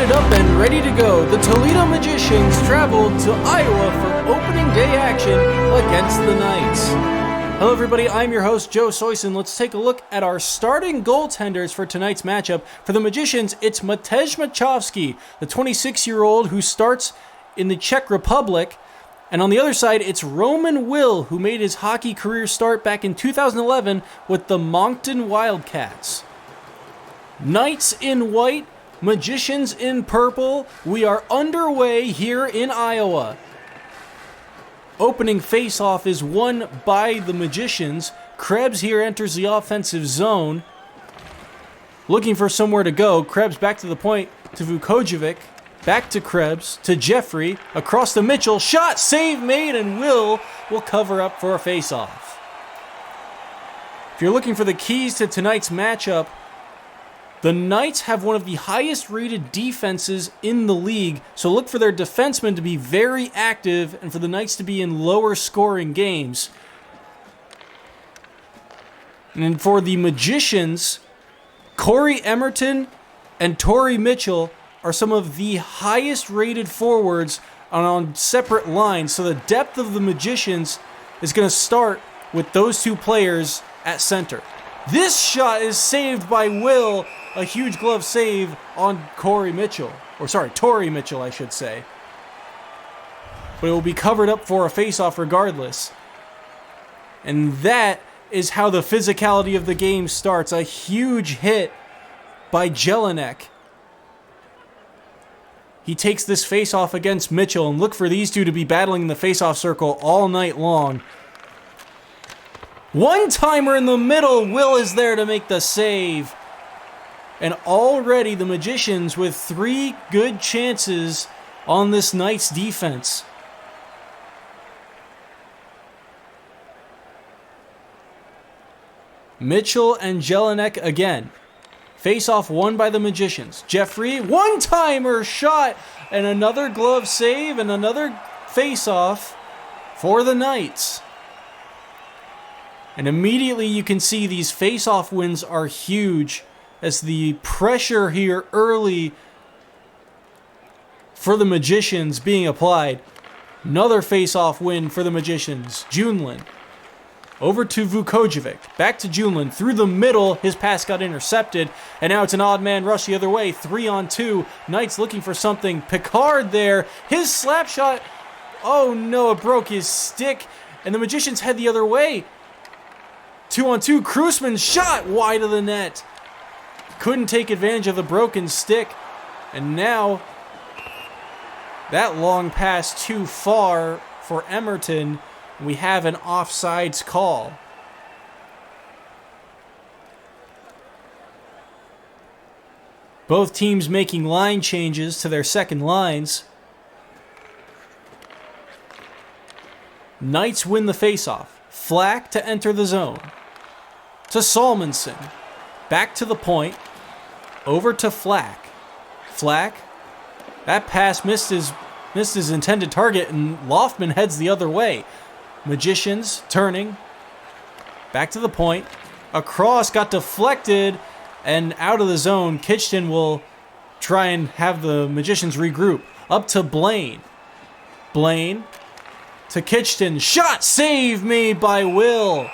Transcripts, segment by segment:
loaded up and ready to go. The Toledo Magicians traveled to Iowa for opening day action against the Knights. Hello everybody, I'm your host Joe Soyson. Let's take a look at our starting goaltenders for tonight's matchup. For the Magicians, it's Matej Machovsky, the 26-year-old who starts in the Czech Republic. And on the other side, it's Roman Will, who made his hockey career start back in 2011 with the Moncton Wildcats. Knights in white, Magicians in purple. We are underway here in Iowa. Opening faceoff is won by the Magicians. Krebs here enters the offensive zone. Looking for somewhere to go. Krebs back to the point to Vukojevic. Back to Krebs, to Jeffrey, across to Mitchell. Shot, save made, and Will cover up for a faceoff. If you're looking for the keys to tonight's matchup, the Knights have one of the highest rated defenses in the league, so look for their defensemen to be very active and for the Knights to be in lower scoring games. And for the Magicians, Corey Emerton and Torrey Mitchell are some of the highest rated forwards on separate lines, so the depth of the Magicians is going to start with those two players at center. This shot is saved by Will. A huge glove save on Torrey Mitchell, I should say. But it will be covered up for a faceoff regardless. And that is how the physicality of the game starts. A huge hit by Jelinek. He takes this faceoff against Mitchell, and look for these two to be battling in the faceoff circle all night long. One-timer in the middle. Will is there to make the save. And already the Magicians with 3 good chances on this Knights defense. Mitchell and Jelinek again. Face-off won by the Magicians. Jeffrey, one-timer shot, and another glove save, and another face-off for the Knights. And immediately you can see these face-off wins are huge, as the pressure here early for the Magicians being applied. Another face-off win for the Magicians. Junelin over to Vukojevic. Back to Junelin. Through the middle, his pass got intercepted. And now it's an odd man rush the other way. 3-on-2. Knights looking for something. Picard there. His slap shot. Oh no, it broke his stick. And the Magicians head the other way. 2-on-2. Krusman's shot wide of the net. Couldn't take advantage of the broken stick. And now that long pass too far for Emerton. We have an offsides call. Both teams making line changes to their second lines. Knights win the faceoff. Flack to enter the zone. To Salmonson. Back to the point. Over to Flack. Flack. That pass missed his intended target, and Loftman heads the other way. Magicians turning. Back to the point. Across, got deflected, and out of the zone. Kitchton will try and have the Magicians regroup. Up to Blaine. Blaine to Kitchton. Shot save made by Will.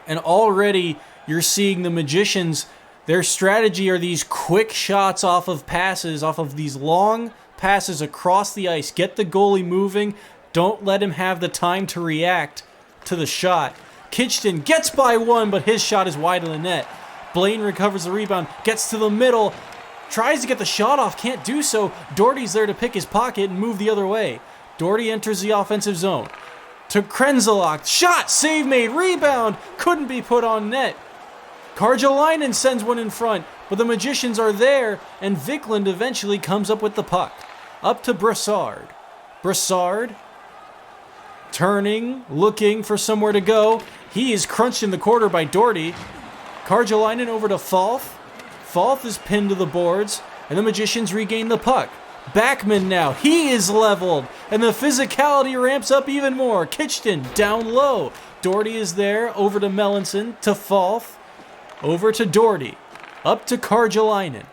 And already you're seeing the Magicians, their strategy are these quick shots off of passes, off of these long passes across the ice. Get the goalie moving. Don't let him have the time to react to the shot. Kitchton gets by one, but his shot is wide of the net. Blaine recovers the rebound, gets to the middle, tries to get the shot off, can't do so. Doherty's there to pick his pocket and move the other way. Doherty enters the offensive zone. To Krenzalak, shot, save made, rebound, couldn't be put on net. Karjalainen sends one in front, but the Magicians are there, and Vikland eventually comes up with the puck. Up to Brassard. Brassard, turning, looking for somewhere to go. He is crunched in the quarter by Doherty. Karjalainen over to Falth. Falth is pinned to the boards, and the Magicians regain the puck. Backman now, he is leveled, and the physicality ramps up even more. Kitchton down low. Doherty is there, over to Melanson, to Falth. Over to Doherty. Up to Karjalainen.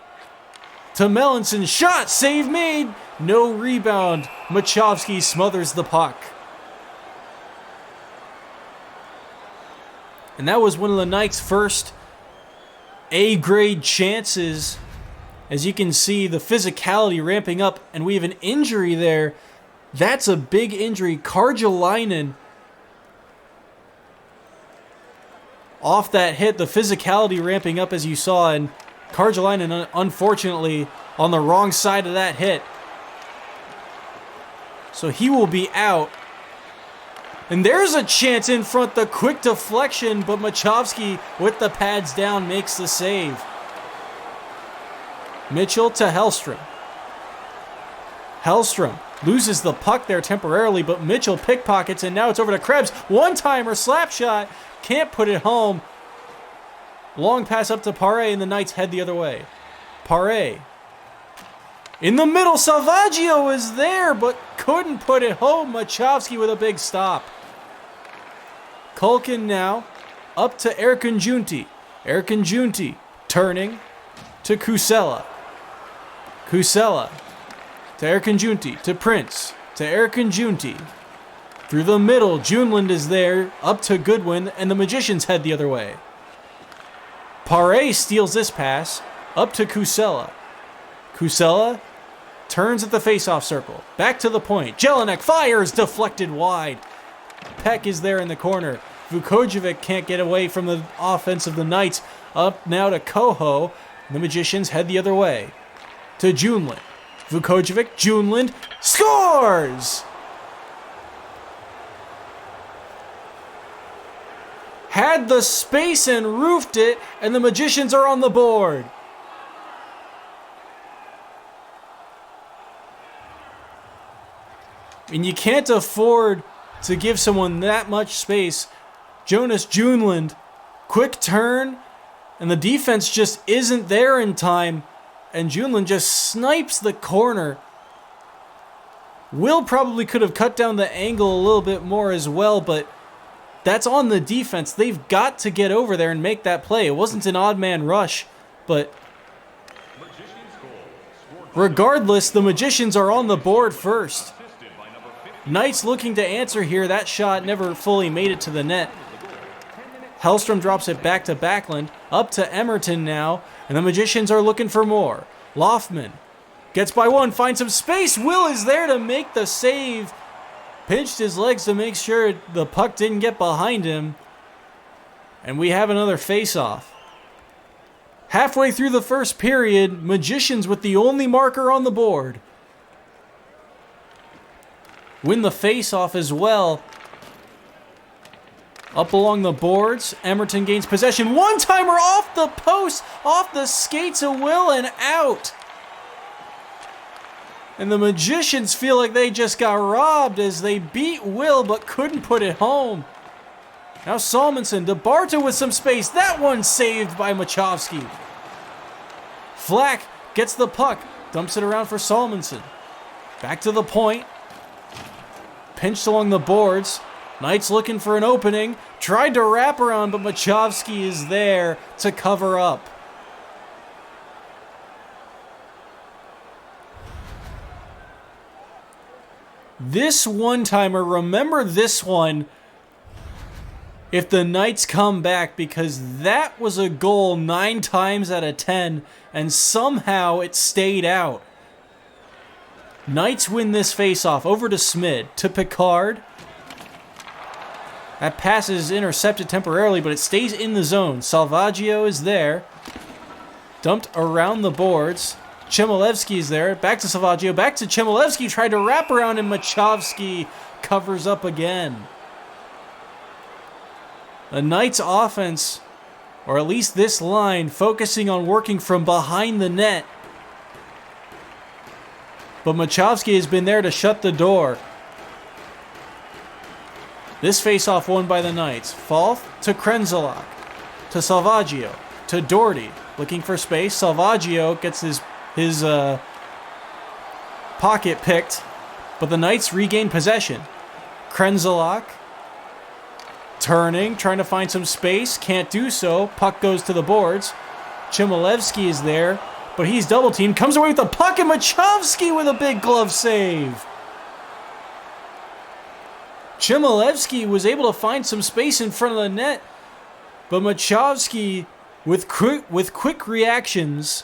To Melanson. Shot. Save made. No rebound. Machovsky smothers the puck. And that was one of the Knights' first A-grade chances. As you can see, the physicality ramping up, and we have an injury there. That's a big injury. Karjalainen, off that hit, the physicality ramping up as you saw, and Karjalainen, unfortunately, on the wrong side of that hit. So he will be out. And there's a chance in front, the quick deflection, but Machovsky, with the pads down, makes the save. Mitchell to Hellstrom. Hellstrom loses the puck there temporarily, but Mitchell pickpockets, and now it's over to Krebs. One-timer, slap shot, can't put it home. Long pass up to Paré, and the Knights head the other way. Paré. In the middle, Salvaggio is there, but couldn't put it home. Machovsky with a big stop. Kulkin now up to Erkinjunti. Erkinjunti turning to Kusela. Kusela to Erkinjunti, to Prince, to Erkinjunti. Through the middle, Junland is there, up to Goodwin, and the Magicians head the other way. Paré steals this pass, up to Kusela. Kusela turns at the face-off circle, back to the point. Jelinek fires, deflected wide. Peck is there in the corner. Vukojevic can't get away from the offense of the Knights. Up now to Koho. The Magicians head the other way. To Junland. Vukojevic, Junland, scores! Had the space and roofed it, and the Magicians are on the board. And you can't afford to give someone that much space. Jonas Junland, quick turn, and the defense just isn't there in time, and Junland just snipes the corner. Will probably could have cut down the angle a little bit more as well, but that's on the defense. They've got to get over there and make that play. It wasn't an odd man rush, but regardless, the Magicians are on the board first. Knights looking to answer here. That shot never fully made it to the net. Hellstrom drops it back to Backlund. Up to Emerton now. And the Magicians are looking for more. Loftman gets by one. Finds some space. Will is there to make the save. Pinched his legs to make sure the puck didn't get behind him. And we have another face-off. Halfway through the first period, Magicians with the only marker on the board win the face-off as well. Up along the boards, Emerton gains possession. One-timer off the post, off the skates of Will, and out. And the Magicians feel like they just got robbed as they beat Will but couldn't put it home. Now Salmonson, DeBarta with some space. That one saved by Machovsky. Flack gets the puck, dumps it around for Salmonson. Back to the point. Pinched along the boards. Knights looking for an opening. Tried to wrap around, but Machovsky is there to cover up. This one-timer, remember this one if the Knights come back, because that was a goal 9 times out of 10, and somehow it stayed out. Knights win this face-off. Over to Smid, to Picard. That pass is intercepted temporarily, but it stays in the zone. Salvaggio is there. Dumped around the boards. Chmelevski is there. Back to Salvaggio. Back to Chmelevski. Tried to wrap around, and Machovsky covers up again. The Knights offense, or at least this line, focusing on working from behind the net. But Machovsky has been there to shut the door. This face-off won by the Knights. Falth to Krenzalak. To Salvaggio. To Doherty. Looking for space. Salvaggio gets his pocket picked. But the Knights regain possession. Krenzalak. Turning, trying to find some space, can't do so. Puck goes to the boards. Chmielewski is there, but he's double teamed. Comes away with the puck, and Machovsky with a big glove save. Chmielewski was able to find some space in front of the net, but Machovsky, with quick reactions,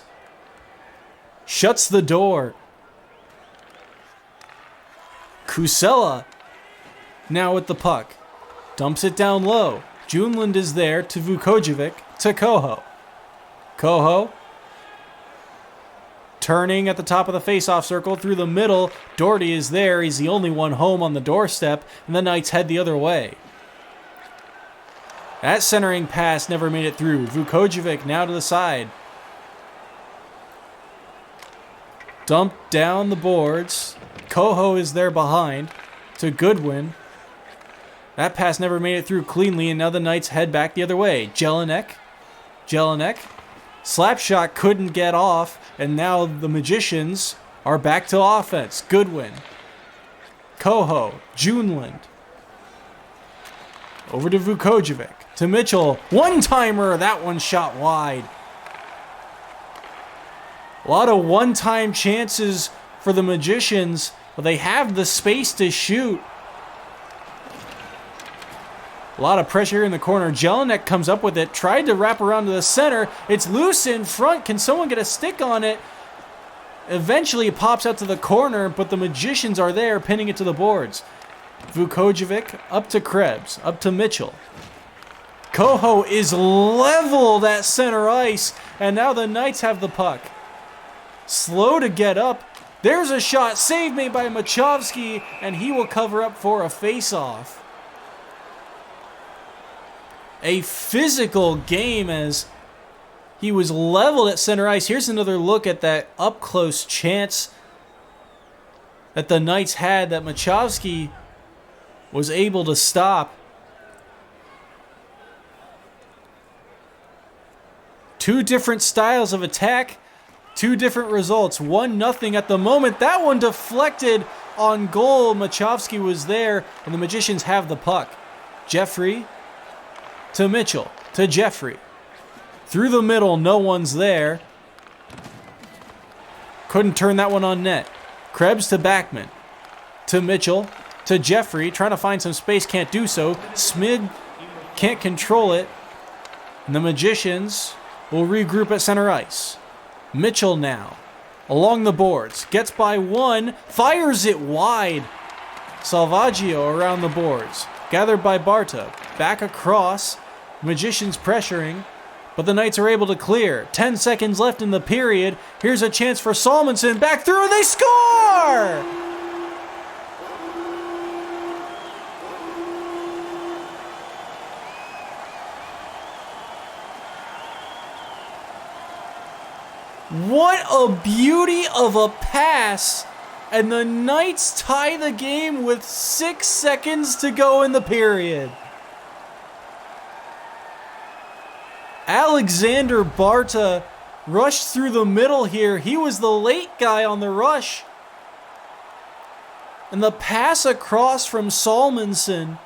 shuts the door. Kusela now with the puck. Dumps it down low. Junland is there to Vukojevic to Koho. Koho turning at the top of the face-off circle through the middle. Doherty is there. He's the only one home on the doorstep, and the Knights head the other way. That centering pass never made it through. Vukojevic now to the side. Dumped down the boards. Koho is there behind to Goodwin. That pass never made it through cleanly, and now the Knights head back the other way. Jelinek. Slap shot couldn't get off, and now the Magicians are back to offense. Goodwin. Koho. Junland. Over to Vukojevic. To Mitchell. One-timer. That one shot wide. A lot of one-time chances for the Magicians, but they have the space to shoot. A lot of pressure in the corner. Jelinek comes up with it. Tried to wrap around to the center. It's loose in front. Can someone get a stick on it? Eventually it pops out to the corner, but the Magicians are there pinning it to the boards. Vukojevic up to Krebs. Up to Mitchell. Koho is leveled at center ice, and now the Knights have the puck. Slow to get up. There's a shot. Save made by Machovsky, and he will cover up for a face-off. A physical game as he was leveled at center ice. Here's another look at that up-close chance that the Knights had that Machovsky was able to stop. Two different styles of attack, two different results. 1-0 at the moment. That one deflected on goal. Machovsky was there, and the Magicians have the puck. Jeffrey to Mitchell, to Jeffrey. Through the middle, no one's there. Couldn't turn that one on net. Krebs to Backman. To Mitchell, to Jeffrey, trying to find some space, can't do so. Smid can't control it. And the Magicians will regroup at center ice. Mitchell now, along the boards, gets by one, fires it wide. Salvaggio around the boards, gathered by Barta, back across. Magicians pressuring, but the Knights are able to clear. 10 seconds left in the period. Here's a chance for Salmonson. Back through, and they score! What a beauty of a pass! And the Knights tie the game with 6 seconds to go in the period. Alexander Barta rushed through the middle here. He was the late guy on the rush. And the pass across from Salmonson.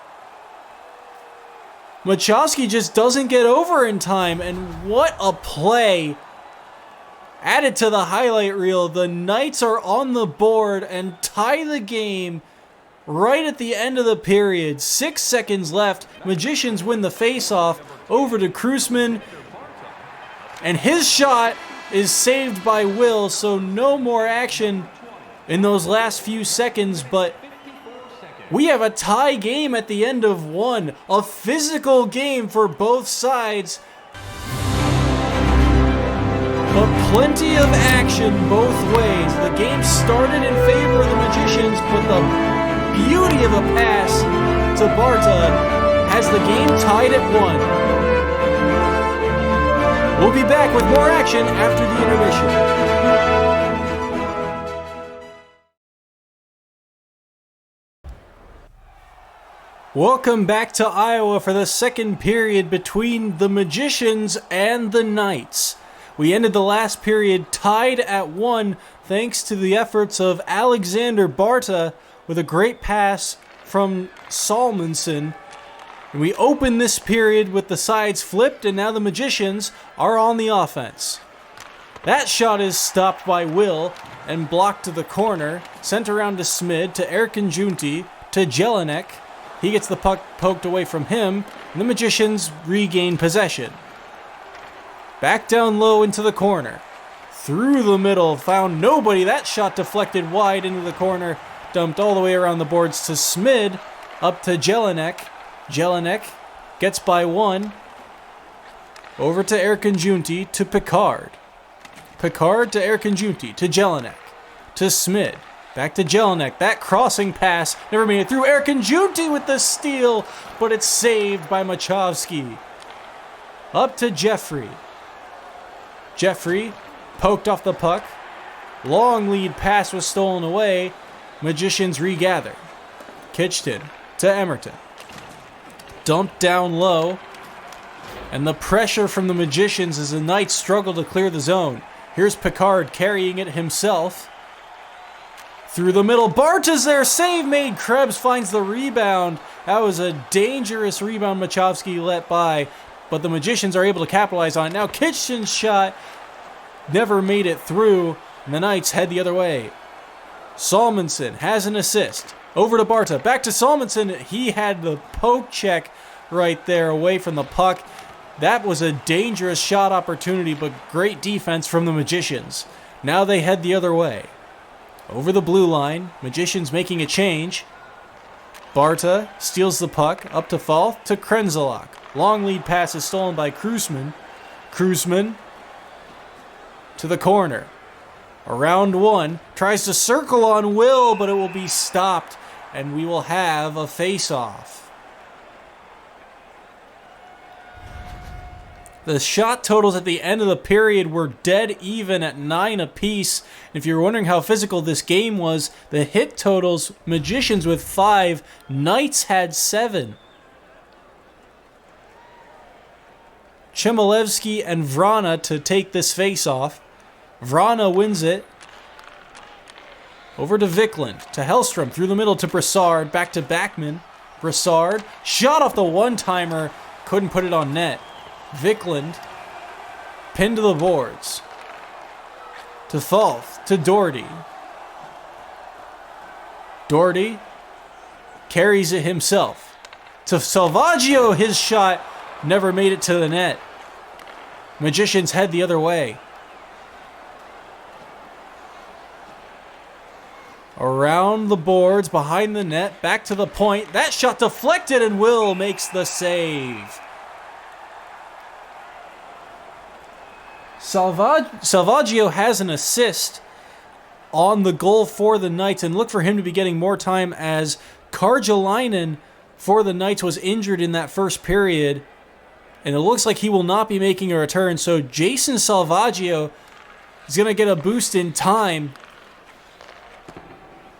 Machovsky just doesn't get over in time. And what a play. Added to the highlight reel, the Knights are on the board and tie the game right at the end of the period. 6 seconds left. Magicians win the face-off. Over to Krusman, and his shot is saved by Will, so no more action in those last few seconds, but we have a tie game at the end of one. A physical game for both sides, but plenty of action both ways. The game started in favor of the Magicians, but the beauty of a pass to Barta has the game tied at 1. We'll be back with more action after the intermission. Welcome back to Iowa for the second period between the Magicians and the Knights. We ended the last period tied at 1 thanks to the efforts of Alexander Barta with a great pass from Salmonson. And we open this period with the sides flipped, and now the Magicians are on the offense. That shot is stopped by Will and blocked to the corner. Sent around to Smid, to Erkinjunti, to Jelinek. He gets the puck poked away from him, and the Magicians regain possession. Back down low into the corner. Through the middle, found nobody. That shot deflected wide into the corner. Dumped all the way around the boards to Smid. Up to Jelinek. Jelinek gets by one. Over to Erkinjunti, to Picard. Picard to Erkinjunti, to Jelinek. To Smid. Back to Jelinek. That crossing pass never made it through. Erkinjunti with the steal, but it's saved by Machovsky. Up to Jeffrey. Jeffrey poked off the puck. Long lead pass was stolen away. Magicians regather. Kitchton to Emerton. Dumped down low. And the pressure from the Magicians as the Knights struggle to clear the zone. Here's Picard carrying it himself. Through the middle. Barta's there. Save made. Krebs finds the rebound. That was a dangerous rebound Machovsky let by. But the Magicians are able to capitalize on it. Now Kitchen's shot never made it through. And the Knights head the other way. Salmonson has an assist. Over to Barta. Back to Salmonson. He had the poke check right there away from the puck. That was a dangerous shot opportunity, but great defense from the Magicians. Now they head the other way. Over the blue line. Magicians making a change. Barta steals the puck up to Falk to Krenzalak. Long lead pass is stolen by Krusman. Krusman to the corner. Around one. Tries to circle on Will, but it will be stopped. And we will have a face-off. The shot totals at the end of the period were dead even at 9 apiece. If you're wondering how physical this game was, the hit totals, Magicians with 5, Knights had 7. Chmielewski and Vrana to take this face-off. Vrana wins it. Over to Vikland, to Hellstrom, through the middle to Brassard, back to Backman. Brassard, shot off the one-timer, couldn't put it on net. Vikland, pinned to the boards. To Falk, to Doherty. Doherty carries it himself. To Salvaggio, his shot never made it to the net. Magicians head the other way. Around the boards, behind the net, back to the point. That shot deflected and Will makes the save. Salvaggio has an assist on the goal for the Knights, and look for him to be getting more time as Karjalainen for the Knights was injured in that first period, and it looks like he will not be making a return, so Jason Salvaggio is going to get a boost in time.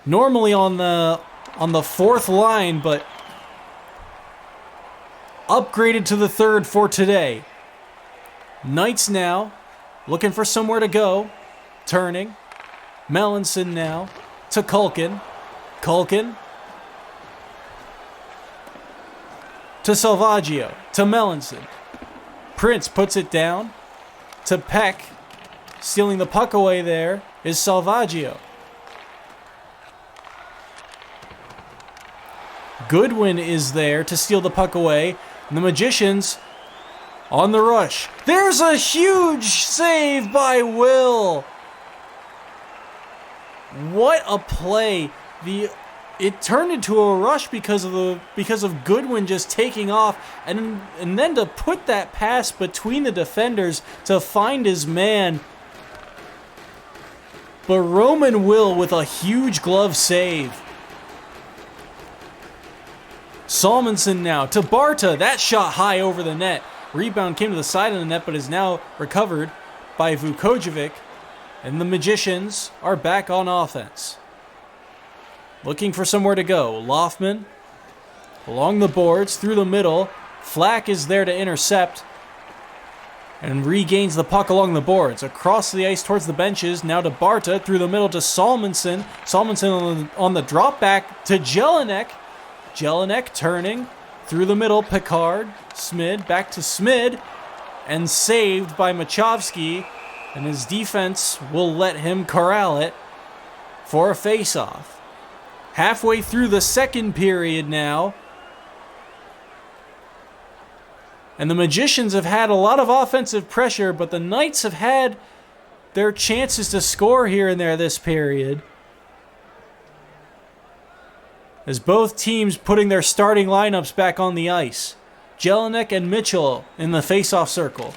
Normally on the fourth line, but upgraded to the third for today. Knights now looking for somewhere to go. Turning. Melanson now to Culkin. Culkin to Salvaggio. To Melanson. Prince puts it down to Peck. Stealing the puck away there is Salvaggio. Goodwin is there to steal the puck away. And the Magicians on the rush. There's a huge save by Will. What a play. It turned into a rush because of Goodwin just taking off, and then to put that pass between the defenders to find his man. But Roman Will with a huge glove save. Salmonson now to Barta. That shot high over the net. Rebound came to the side of the net, but is now recovered by Vukojevic. And the Magicians are back on offense. Looking for somewhere to go. Loftman along the boards, through the middle. Flack is there to intercept. And regains the puck along the boards. Across the ice towards the benches. Now to Barta. Through the middle to Salmonson. Salmonson on the drop back to Jelinek. Jelinek turning Through the middle, Picard, Smid, back to Smid, and saved by Machovsky, and his defense will let him corral it for a face-off. Halfway through the second period now, and the Magicians have had a lot of offensive pressure, but the Knights have had their chances to score here and there this period, as both teams putting their starting lineups back on the ice. Jelinek and Mitchell in the face-off circle.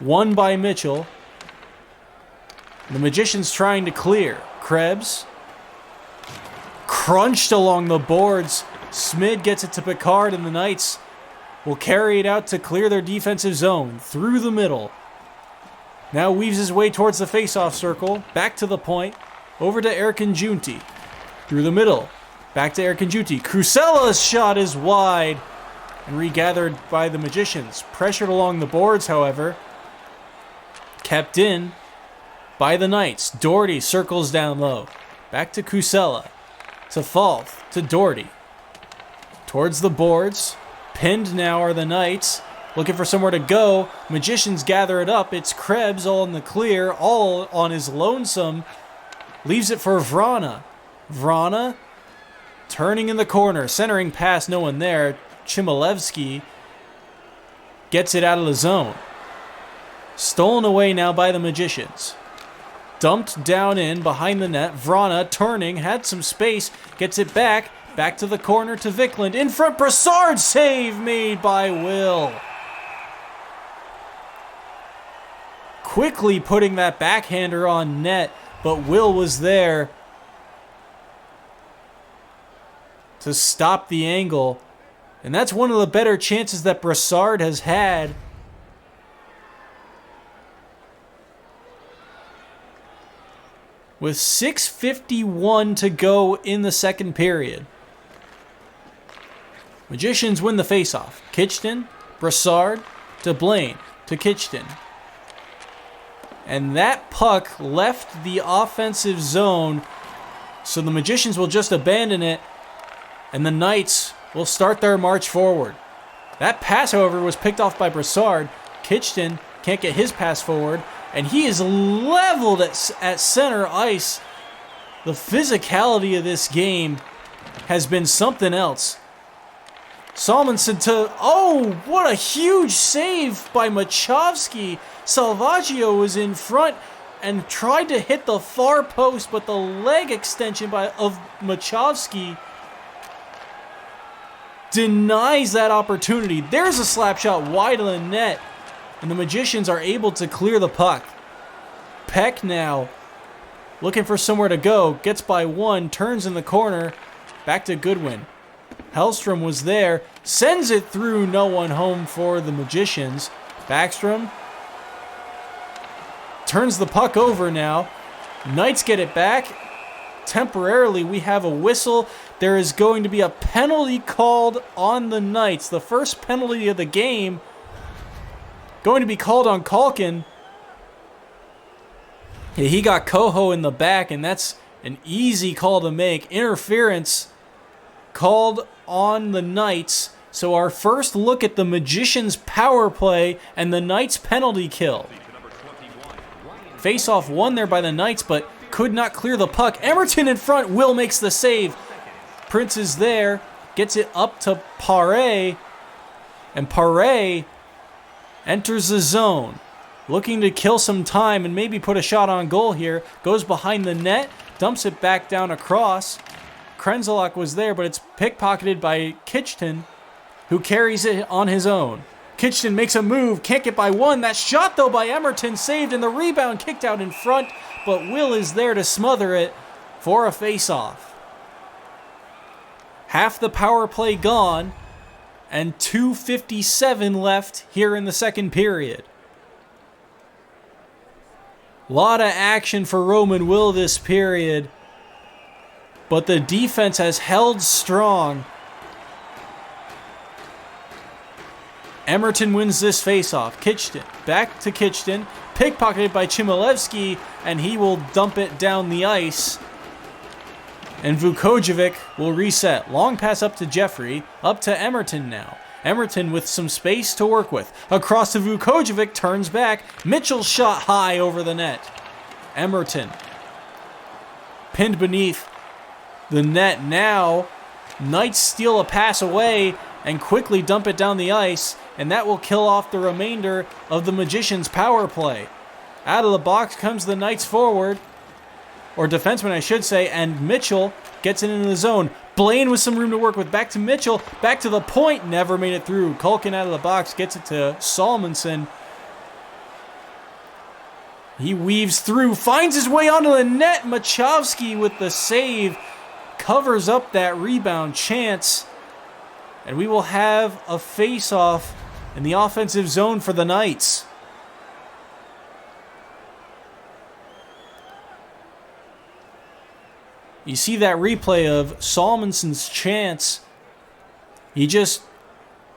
Won by Mitchell. The Magicians trying to clear. Krebs. Crunched along the boards. Smid gets it to Picard, and the Knights will carry it out to clear their defensive zone through the middle. Now weaves his way towards the face-off circle. Back to the point. Over to Erkinjunti. Through the middle. Back to Erkinjunti. Crucella's shot is wide and regathered by the Magicians. Pressured along the boards, however. Kept in by the Knights. Doherty circles down low. Back to Crucella. To Falth. To Doherty. Towards the boards. Pinned now are the Knights. Looking for somewhere to go. Magicians gather it up. It's Krebs all in the clear. All on his lonesome. Leaves it for Vrana. Vrana turning in the corner. Centering pass. No one there. Chmielewski gets it out of the zone. Stolen away now by the Magicians. Dumped down in behind the net. Vrana turning. Had some space. Gets it back. Back to the corner to Vikland. In front, Brassard. Save made by Will. Quickly putting that backhander on net, but Will was there to stop the angle. And that's one of the better chances that Brassard has had. With 6:51 to go in the second period. Magicians win the faceoff. Kitchton, Brassard, to Blaine, to Kitchton. And that puck left the offensive zone, so the Magicians will just abandon it, and the Knights will start their march forward. That pass, however, was picked off by Brassard. Kitchton can't get his pass forward, and he is leveled at center ice. The physicality of this game has been something else. Salmonson to... Oh, what a huge save by Machovsky. Salvaggio was in front and tried to hit the far post, but the leg extension of Machovsky denies that opportunity. There's a slap shot wide of the net, and the Magicians are able to clear the puck. Peck now looking for somewhere to go. Gets by one, turns in the corner. Back to Goodwin. Hellstrom was there. Sends it through, no one home for the Magicians. Backstrom turns the puck over now. Knights get it back. Temporarily, we have a whistle. There is going to be a penalty called on the Knights. The first penalty of the game going to be called on Kalkin. He got Coho in the back, and that's an easy call to make. Interference called on the Knights. So our first look at the Magicians' power play and the Knights' penalty kill. Face-off won there by the Knights, but could not clear the puck. Emerton in front. Will makes the save. Prince is there. Gets it up to Paré. And Paré enters the zone. Looking to kill some time and maybe put a shot on goal here. Goes behind the net. Dumps it back down across. Krenzalak was there, but it's pickpocketed by Kitchton, who carries it on his own. Kitchton makes a move. Can't get by one. That shot, though, by Emerton saved, and the rebound kicked out in front, but Will is there to smother it for a face-off. Half the power play gone, and 2:57 left here in the second period. Lot of action for Roman Will this period, but the defense has held strong. Emerton wins this faceoff. Kitchton, back to Kitchton, pickpocketed by Chmielewski, and he will dump it down the ice. And Vukojevic will reset. Long pass up to Jeffrey, up to Emerton now. Emerton with some space to work with. Across to Vukojevic, turns back. Mitchell's shot high over the net. Emerton pinned beneath the net now. Knights steal a pass away and quickly dump it down the ice, and that will kill off the remainder of the Magicians' power play. Out of the box comes the Knights forward, or defenseman I should say, and Mitchell gets it into the zone. Blaine with some room to work with. Back to Mitchell, back to the point, never made it through. Culkin out of the box gets it to Salmonson. He weaves through, finds his way onto the net. Machovsky with the save covers up that rebound chance. And we will have a face-off in the offensive zone for the Knights. You see that replay of Salmonson's chance. He just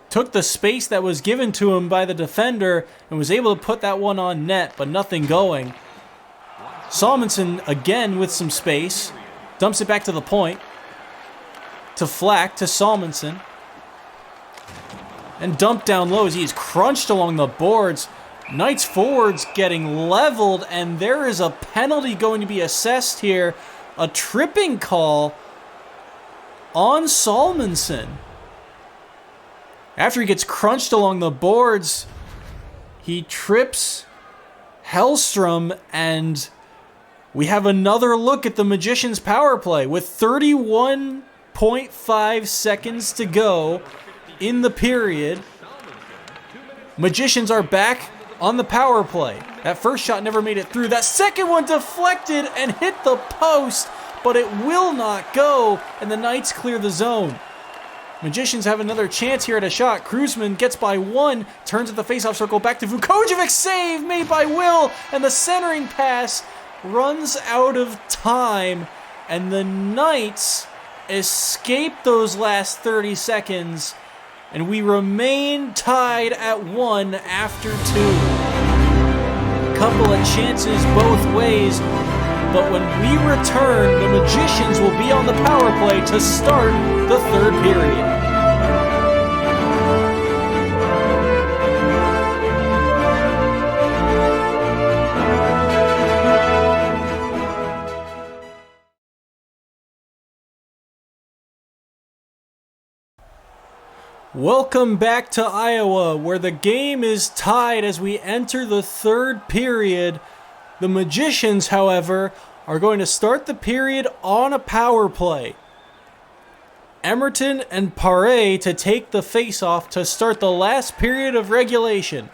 took the space that was given to him by the defender and was able to put that one on net, but nothing going. Salmonson again with some space. Dumps it back to the point. To Flack, to Salmonson. And dumped down low as he is crunched along the boards. Knights forwards getting leveled, and there is a penalty going to be assessed here. A tripping call on Salmonson. After he gets crunched along the boards, he trips Hellstrom, and we have another look at the Magicians' power play with 31.5 seconds to go in the period. Magicians are back on the power play. That first shot never made it through. That second one deflected and hit the post, but it will not go, and the Knights clear the zone. Magicians have another chance here at a shot. Kruzman gets by one, turns at the faceoff circle, back to Vukojevic, save made by Will, and the centering pass runs out of time, and the Knights escape those last 30 seconds, and we remain tied at 1 after 2. Couple of chances both ways, but when we return, the Magicians will be on the power play to start the third period. Welcome back to Iowa, where the game is tied as we enter the third period. The Magicians, however, are going to start the period on a power play. Emerton and Paré to take the face-off to start the last period of regulation.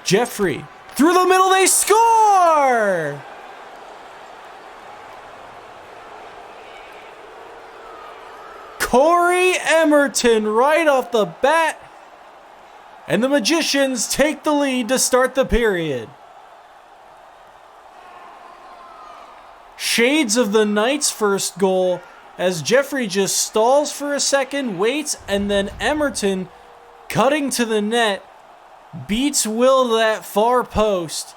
Jeffrey, through the middle, they score! Corey Emerton right off the bat. And the Magicians take the lead to start the period. Shades of the Knights' first goal as Jeffrey just stalls for a second, waits, and then Emerton, cutting to the net, beats Will to that far post.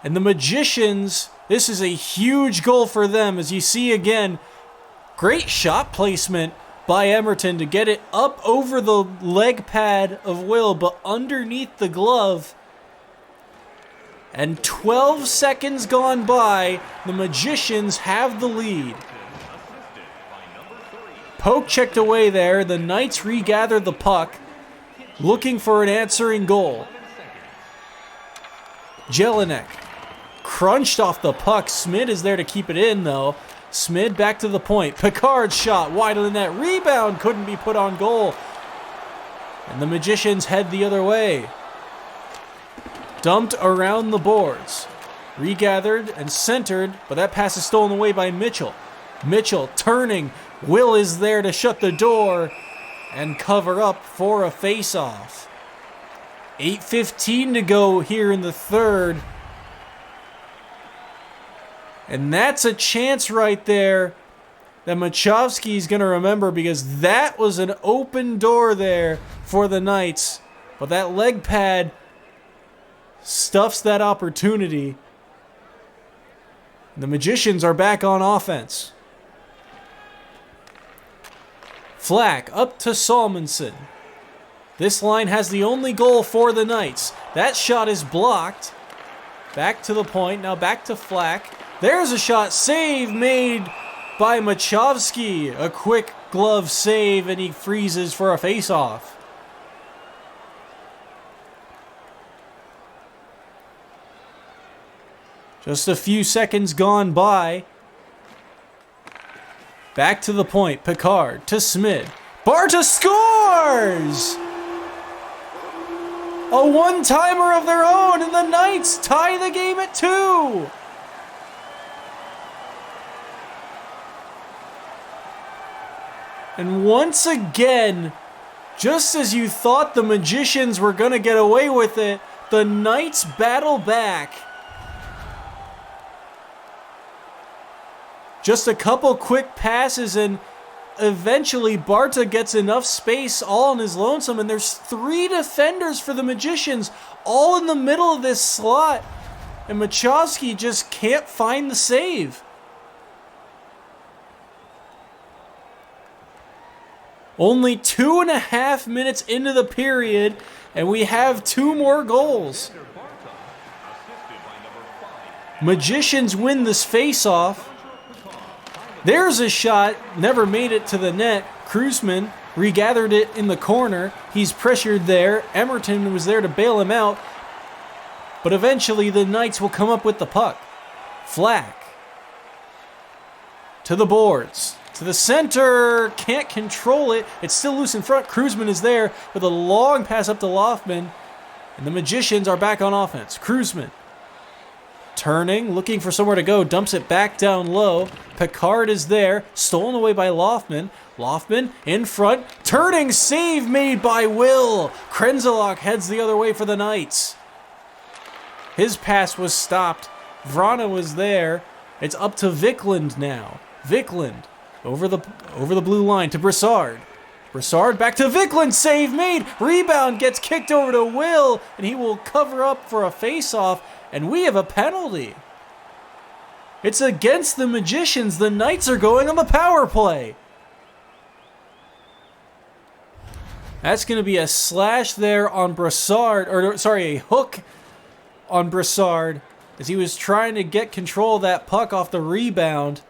And the Magicians, this is a huge goal for them, as you see again, great shot placement by Emerton to get it up over the leg pad of Will, but underneath the glove. And 12 seconds gone by, the Magicians have the lead. Poke checked away there, the Knights regather the puck, looking for an answering goal. Jelinek crunched off the puck. Smid is there to keep it in, though. Smid back to the point. Picard's shot wide of the net. Rebound couldn't be put on goal. And the Magicians head the other way. Dumped around the boards. Regathered and centered, but that pass is stolen away by Mitchell. Mitchell turning. Will is there to shut the door and cover up for a face-off. 8:15 to go here in the third. And that's a chance right there that Machovsky's going to remember, because that was an open door there for the Knights. But that leg pad stuffs that opportunity. The Magicians are back on offense. Flack up to Salmonson. This line has the only goal for the Knights. That shot is blocked. Back to the point. Now back to Flack. There's a shot. Save made by Machovsky. A quick glove save, and he freezes for a face-off. Just a few seconds gone by. Back to the point. Picard to Smid. Barta scores! A one-timer of their own, and the Knights tie the game at 2. And once again, just as you thought the Magicians were going to get away with it, the Knights battle back. Just a couple quick passes, and eventually Barta gets enough space all on his lonesome, and there's 3 defenders for the Magicians all in the middle of this slot, and Machovsky just can't find the save. Only 2.5 minutes into the period, and we have 2 more goals. Magicians win this face-off. There's a shot, never made it to the net. Kruzman regathered it in the corner. He's pressured there. Emerton was there to bail him out. But eventually the Knights will come up with the puck. Flack to the boards. To the center, can't control it. It's still loose in front. Kruzman is there with a long pass up to Loftman. And the Magicians are back on offense. Kruzman turning, looking for somewhere to go, dumps it back down low. Picard is there, stolen away by Loftman. Loftman in front, turning, save made by Will. Krenzelok heads the other way for the Knights. His pass was stopped. Vrana was there. It's up to Vikland now. Vikland over the blue line to Brassard. Brassard back to Vikland, save made. Rebound gets kicked over to Will, and he will cover up for a face-off, and we have a penalty. It's against the Magicians. The Knights are going on the power play. That's going to be a slash there on Brassard, a hook on Brassard as he was trying to get control of that puck off the rebound.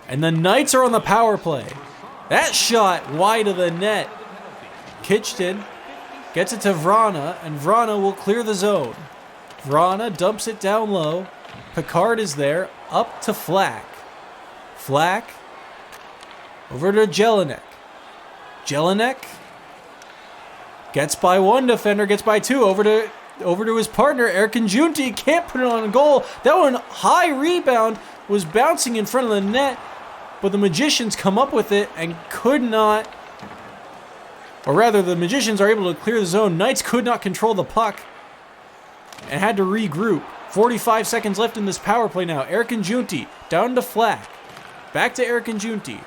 And the Knights are on the power play. That shot wide of the net. Kitchton gets it to Vrana, and Vrana will clear the zone. Vrana dumps it down low. Picard is there, up to Flack. Flack over to Jelinek. Jelinek gets by 1 defender, gets by 2, over to his partner, Erkin Junti, can't put it on goal. That one, high rebound, was bouncing in front of the net, but the Magicians come up with it and could not, or rather the Magicians are able to clear the zone. Knights could not control the puck and had to regroup. 45 seconds left in this power play now. Erkin Junti down to Flack. Back to Erkin Junti.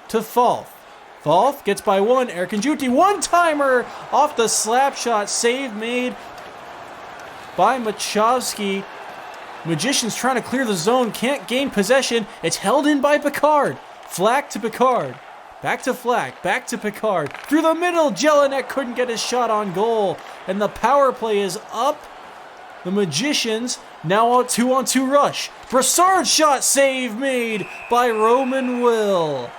To Falth. Falth gets by 1. Erkin Junti, one-timer off the slap shot. Save made by Machovsky. Magicians trying to clear the zone. Can't gain possession. It's held in by Picard. Flack to Picard. Back to Flack. Back to Picard. Through the middle. Jelinek couldn't get his shot on goal. And the power play is up. The Magicians now on 2-on-2 rush. Brassard shot, save made by Roman Will.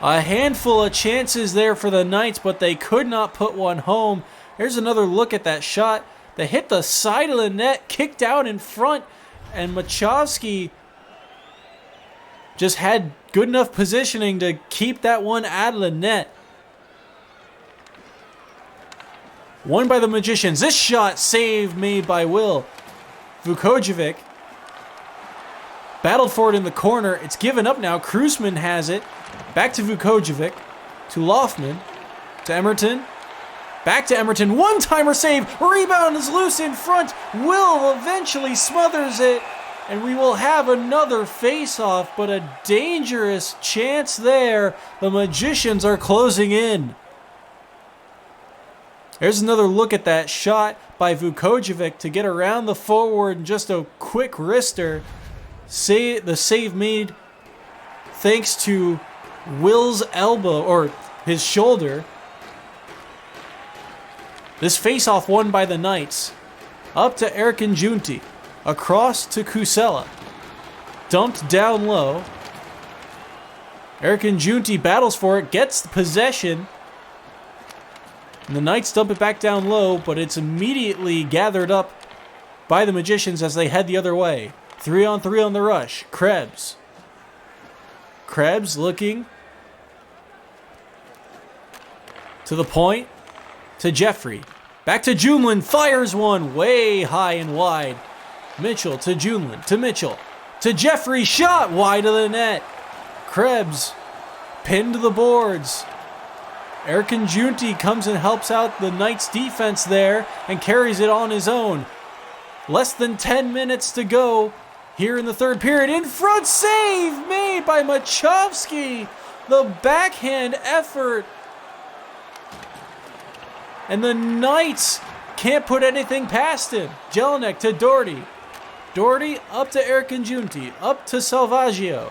A handful of chances there for the Knights, but they could not put one home. Here's another look at that shot. They hit the side of the net, kicked out in front, and Machovsky just had good enough positioning to keep that one out of the net. Won by the Magicians. This shot, save made by Will. Vukojevic battled for it in the corner. It's given up now. Kruzman has it. Back to Vukojevic. To Loftman. To Emerton. Back to Emerton. One-timer save. Rebound is loose in front. Will eventually smothers it. And we will have another face-off, but a dangerous chance there. The Magicians are closing in. There's another look at that shot by Vukojevic to get around the forward and just a quick wrister. The save made thanks to Will's elbow, or his shoulder. This face-off won by the Knights. Up to Erkin Junti. Across to Kusela. Dumped down low. Erkin Junti battles for it, gets the possession. And the Knights dump it back down low, but it's immediately gathered up by the Magicians as they head the other way. 3-on-3 on the rush. Krebs. Krebs looking to the point, to Jeffrey. Back to Junlin, fires one way high and wide. Mitchell to Junlin, to Mitchell, to Jeffrey, shot wide of the net. Krebs pinned to the boards. Erkin Junti comes and helps out the Knights defense there and carries it on his own. Less than 10 minutes to go here in the third period. In front, save made by Machovsky. The backhand effort. And the Knights can't put anything past him. Jelinek to Doherty. Doherty up to Erkin Junti. Up to Salvaggio.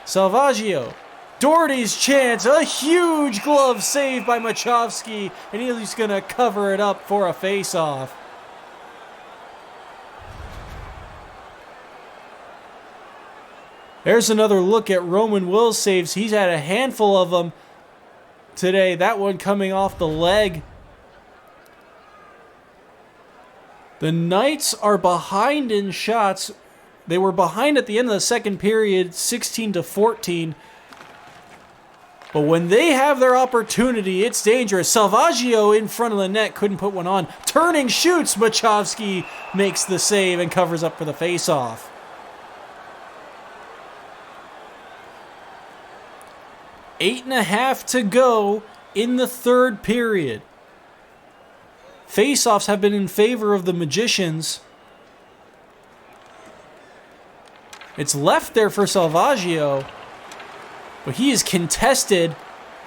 Salvaggio. Doherty's chance. A huge glove save by Machovsky. And he's going to cover it up for a face-off. There's another look at Roman Will's saves. He's had a handful of them today. That one coming off the leg. The Knights are behind in shots. They were behind at the end of the second period, 16-14. But when they have their opportunity, it's dangerous. Salvaggio in front of the net, couldn't put one on. Turning, shoots. Machovsky makes the save and covers up for the face-off. Eight and a half to go in the third period. Face-offs have been in favor of the Magicians. It's left there for Salvaggio, but he is contested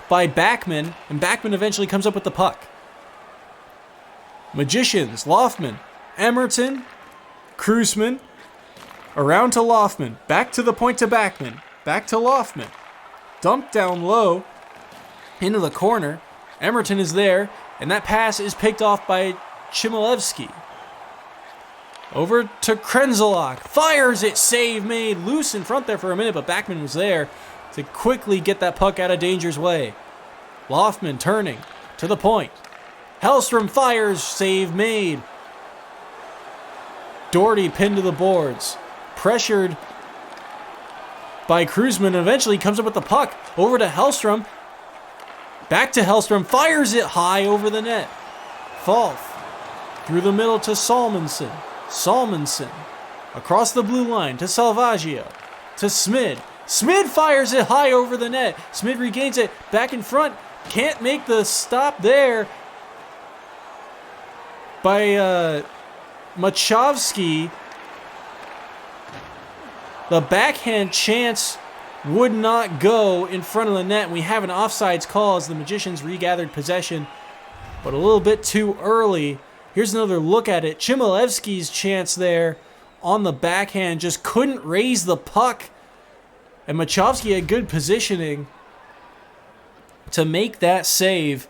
by Backman, and Backman eventually comes up with the puck. Magicians, Loftman, Emerton, Krusman, around to Loftman, back to the point to Backman, back to Loftman. Dumped down low into the corner. Emerton is there, and that pass is picked off by Chmielewski. Over to Krenzlach. Fires it. Save made. Loose in front there for a minute, but Backman was there to quickly get that puck out of danger's way. Loftman turning to the point. Hellstrom fires. Save made. Doherty pinned to the boards. Pressured by Krusman, eventually comes up with the puck. Over to Hellstrom. Back to Hellstrom. Fires it high over the net. Falth. Through the middle to Salmonson. Salmonson. Across the blue line to Salvaggio. To Smid. Smid fires it high over the net. Smid regains it. Back in front. Can't make the stop there by Machovsky. The backhand chance would not go in front of the net. We have an offsides call as the Magicians regathered possession, but a little bit too early. Here's another look at it. Chmielewski's chance there on the backhand just couldn't raise the puck, and Machovsky had good positioning to make that save.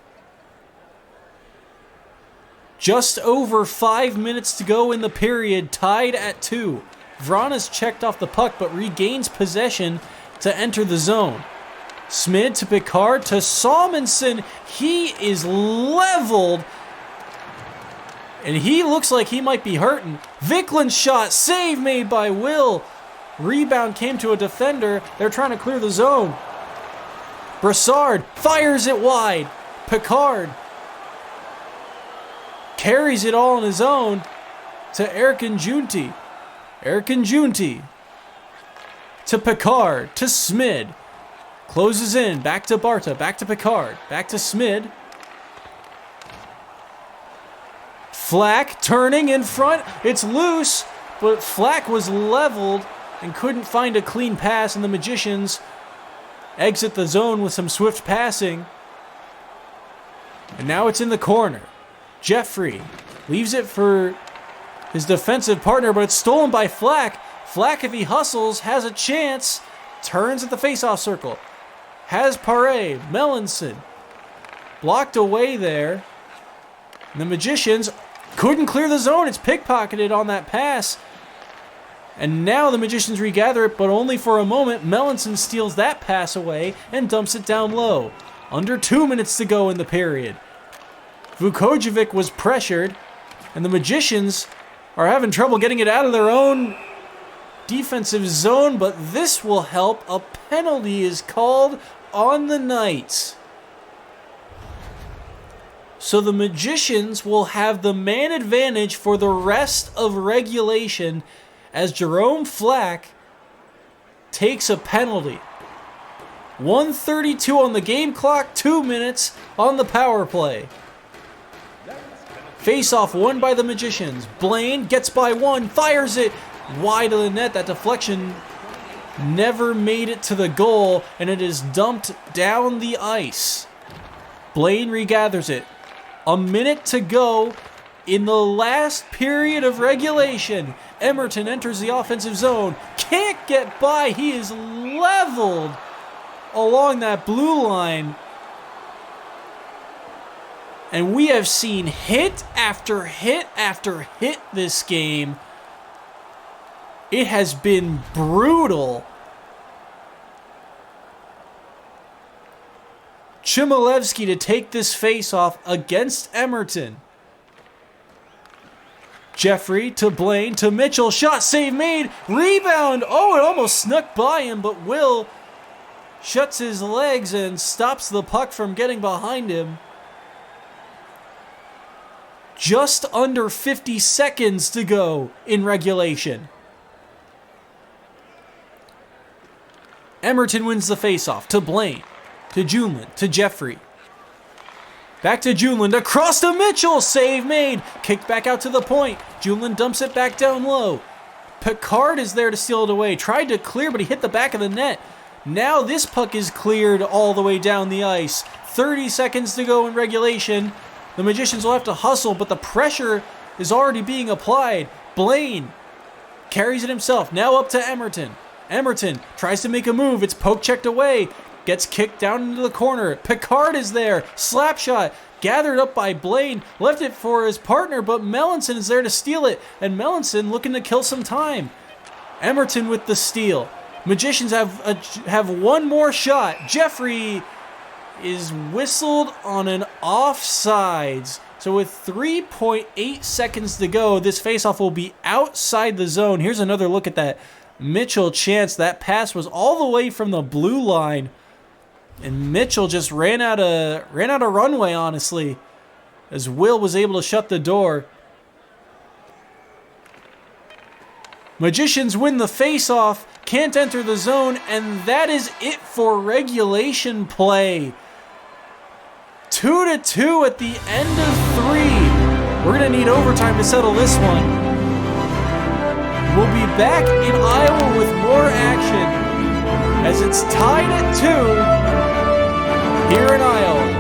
Just over 5 minutes to go in the period, tied at 2. Vranas checked off the puck but regains possession to enter the zone. Smid to Picard to Salmonson. He is leveled, and he looks like he might be hurting. Viklin's shot, save made by Will. Rebound came to a defender. They're trying to clear the zone. Brassard fires it wide. Picard carries it all on his own to Erkin Junti. Erkin Junti to Picard, to Smid. Closes in, back to Barta, back to Picard, back to Smid. Flack turning in front. It's loose, but Flack was leveled and couldn't find a clean pass, and the Magicians exit the zone with some swift passing. And now it's in the corner. Jeffrey leaves it for his defensive partner, but it's stolen by Flack. Flack, if he hustles, has a chance. Turns at the face-off circle. Has Paré. Melanson blocked away there. And the Magicians couldn't clear the zone. It's pickpocketed on that pass. And now the Magicians regather it, but only for a moment. Melanson steals that pass away and dumps it down low. Under 2 minutes to go in the period. Vukojevic was pressured, and the Magicians are having trouble getting it out of their own defensive zone, but this will help. A penalty is called on the Knights. So the Magicians will have the man advantage for the rest of regulation as Jerome Flack takes a penalty. 1:32 on the game clock, 2 minutes on the power play. Face-off won by the Magicians. Blaine gets by one, fires it wide of the net. That deflection never made it to the goal, and it is dumped down the ice. Blaine regathers it. A minute to go in the last period of regulation. Emerton enters the offensive zone. Can't get by. He is leveled along that blue line. And we have seen hit after hit after hit this game. It has been brutal. Chmielewski to take this face-off against Emerton. Jeffrey to Blaine to Mitchell. Shot, save made. Rebound. Oh, it almost snuck by him, but Will shuts his legs and stops the puck from getting behind him. Just under 50 seconds to go in regulation. Emerton wins the faceoff to Blaine, to Junelin, to Jeffrey. Back to Junelin, across to Mitchell, save made. Kicked back out to the point. Junelin dumps it back down low. Picard is there to steal it away. Tried to clear, but he hit the back of the net. Now this puck is cleared all the way down the ice. 30 seconds to go in regulation. The Magicians will have to hustle, but the pressure is already being applied. Blaine carries it himself. Now up to Emerton. Emerton tries to make a move. It's poke checked away. Gets kicked down into the corner. Picard is there. Slap shot. Gathered up by Blaine. Left it for his partner, but Melanson is there to steal it. And Melanson looking to kill some time. Emerton with the steal. Magicians have one more shot. Jeffrey is whistled on an offsides. So with 3.8 seconds to go, this faceoff will be outside the zone. Here's another look at that Mitchell chance. That pass was all the way from the blue line, and Mitchell just ran out of runway, honestly, as Will was able to shut the door. Magicians win the faceoff, can't enter the zone, and that is it for regulation play. 2-2 at the end of 3. We're going to need overtime to settle this one. We'll be back in Iowa with more action as it's tied at 2 here in Iowa.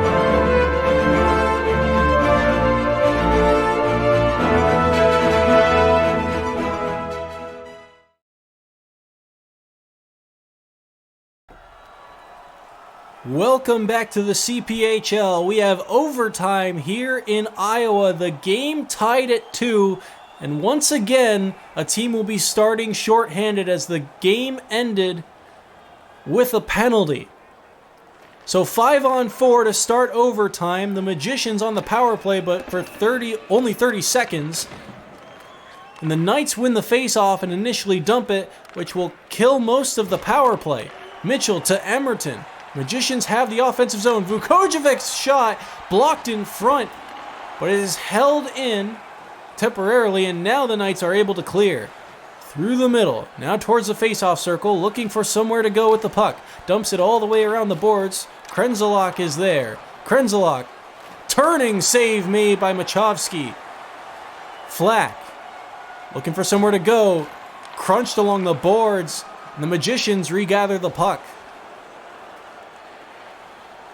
Welcome back to the CPHL. We have overtime here in Iowa. The game tied at 2, and once again, a team will be starting shorthanded as the game ended with a penalty. So 5-on-4 to start overtime. The Magicians on the power play, but for only 30 seconds. And the Knights win the face-off and initially dump it, which will kill most of the power play. Mitchell to Emerton. Magicians have the offensive zone. Vukojevic's shot blocked in front, but it is held in temporarily, and now the Knights are able to clear. Through the middle, now towards the face-off circle, looking for somewhere to go with the puck. Dumps it all the way around the boards. Krenzalak is there. Krenzalak, turning save made by Machovsky. Flack, looking for somewhere to go. Crunched along the boards, and the Magicians regather the puck.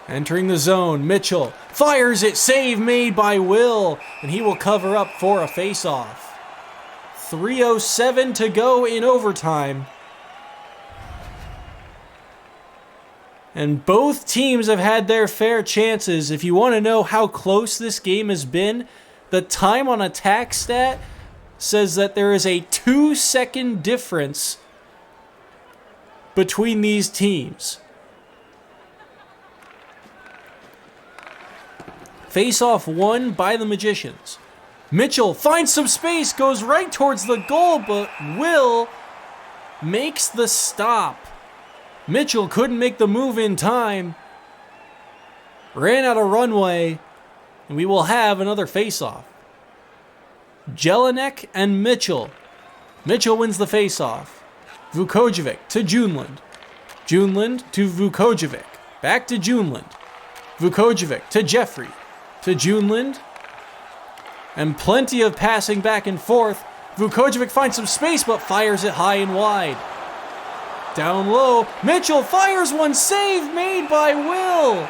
Entering the zone, Mitchell fires it, save made by Will, and he will cover up for a face-off. 3:07 to go in overtime. And both teams have had their fair chances. If you want to know how close this game has been, the time on attack stat says that there is a 2-second difference between these teams. Face-off won by the Magicians. Mitchell finds some space, goes right towards the goal, but Will makes the stop. Mitchell couldn't make the move in time. Ran out of runway, and we will have another face-off. Jelinek and Mitchell. Mitchell wins the face-off. Vukojevic to Juneland. Juneland to Vukojevic. Back to Juneland. Vukojevic to Jeffrey. To Juneland. And plenty of passing back and forth. Vukojevic finds some space but fires it high and wide. Down low. Mitchell fires one, save made by Will.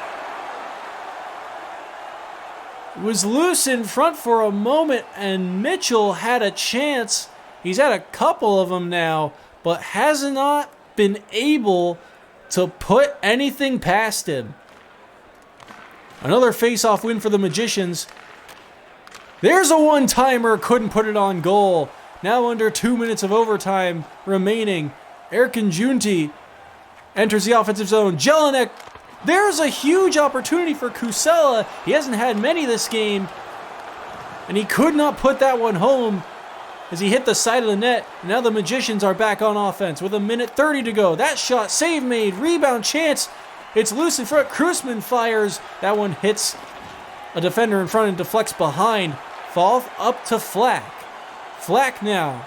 It was loose in front for a moment and Mitchell had a chance. He's had a couple of them now, but has not been able to put anything past him. Another face-off win for the Magicians. There's a one-timer, couldn't put it on goal. Now under 2 minutes of overtime remaining. Erkin Junti enters the offensive zone. Jelinek, there's a huge opportunity for Kusela. He hasn't had many this game. And he could not put that one home as he hit the side of the net. Now the Magicians are back on offense with 1:30 to go. That shot, save made, rebound chance. It's loose in front. Krusman fires. That one hits a defender in front and deflects behind. Fall up to Flack. Flack now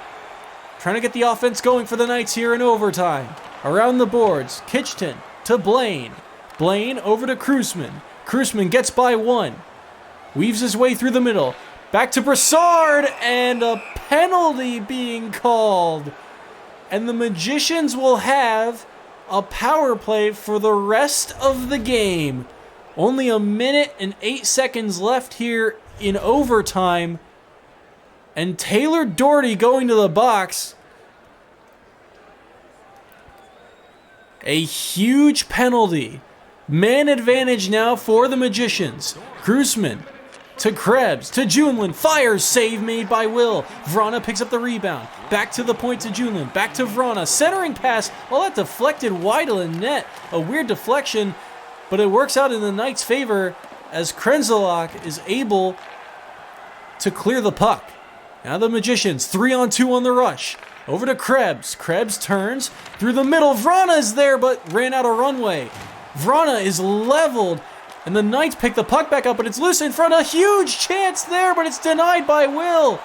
trying to get the offense going for the Knights here in overtime. Around the boards, Kitchton to Blaine. Blaine over to Krusman. Krusman gets by one. Weaves his way through the middle. Back to Brassard, and a penalty being called. And the Magicians will have a power play for the rest of the game. Only 1:08 left here in overtime. And Taylor Doherty going to the box. A huge penalty. Man advantage now for the Magicians. Krusman to Krebs, to Juneland, fires, save made by Will. Vrana picks up the rebound. Back to the point to Juneland, back to Vrana. Centering pass, well, that deflected wide of the net. A weird deflection, but it works out in the Knights' favor as Krenzalak is able to clear the puck. Now the Magicians, 3-on-2 on the rush. Over to Krebs. Krebs turns through the middle. Vrana is there, but ran out of runway. Vrana is leveled, and the Knights pick the puck back up, but it's loose in front. A huge chance there, but it's denied by Will.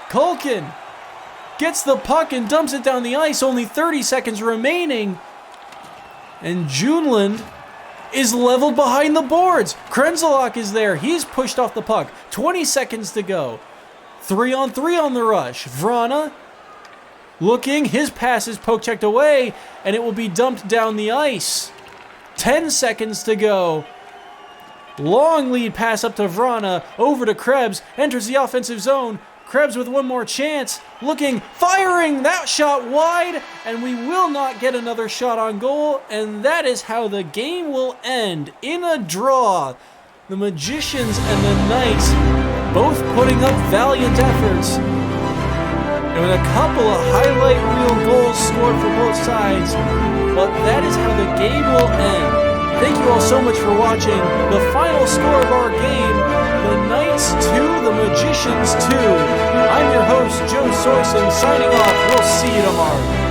Culkin gets the puck and dumps it down the ice. Only 30 seconds remaining. And Juneland is leveled behind the boards. Krenzalak is there. He's pushed off the puck. 20 seconds to go. 3-on-3 on the rush. Vrana looking. His pass is poke-checked away, and it will be dumped down the ice. 10 seconds to go. Long lead pass up to Vrana. Over to Krebs. Enters the offensive zone. Krebs with one more chance. Looking, firing. That shot wide, and we will not get another shot on goal, and that is how the game will end, in a draw. The Magicians and the Knights both putting up valiant efforts, and with a couple of highlight reel goals scored for both sides, but that is how the game will end. Thank you all so much for watching. The final score of our game, the Knights 2, the Magicians 2. I'm your host, Joe Soyson, signing off. We'll see you tomorrow.